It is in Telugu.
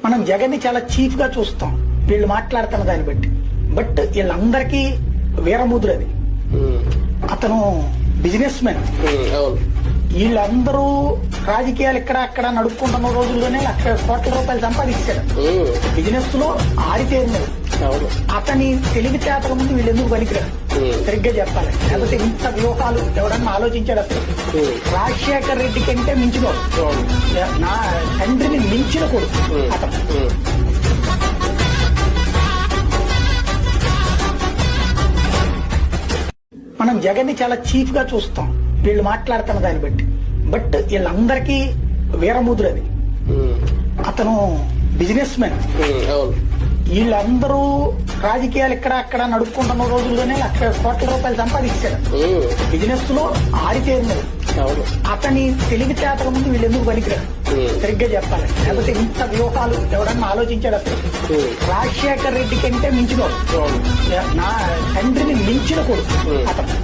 మనం జగన్ ని చాలా చీఫ్ గా చూస్తాం వీళ్ళు మాట్లాడుతున్న దాన్ని బట్టి. బట్ వీళ్ళందరికీ వీరముద్ర అది. అతను బిజినెస్ మెన్. వీళ్ళందరూ రాజకీయాలు ఇక్కడ అక్కడ నడుపుకుంటున్న రోజుల్లోనే ₹1,00,00,000 సంపాదించాడు. బిజినెస్ లో ఆరితేరినది. అతని తెలివితేటల ముందు వీళ్ళు ఎందుకు పనికిరారు సరిగ్గా చెప్పాలి. లేకపోతే ఇంత వ్యూహాలు ఎవడన్నా ఆలోచించాడు అసలు? రాజశేఖర్ రెడ్డి కంటే మించిన నా తండ్రిని మించిన కొడుకు అతను. మనం జగన్ ని చాలా చీఫ్ గా చూస్తాం వీళ్ళు మాట్లాడుతున్న దాన్ని బట్టి. బట్ వీళ్ళందరికీ వీరముద్ర అది. అతను బిజినెస్ మెన్. వీళ్ళందరూ రాజకీయాలు ఇక్కడ అక్కడ నడుపుకుంటున్న రోజుల్లోనే ₹1,00,00,000 సంపాదించాడు. బిజినెస్ లో ఆరితేరినది. అతని తెలివితేటల ముందు వీళ్ళు ఎందుకు పనికిరారు సరిగ్గా చెప్పాలి. లేకపోతే ఇంత వ్యూహాలు ఎవడన్నా ఆలోచించాడు అసలు? రాజశేఖర్ రెడ్డి కంటే మించిన నా తండ్రిని మించిన కొడుకు అతను.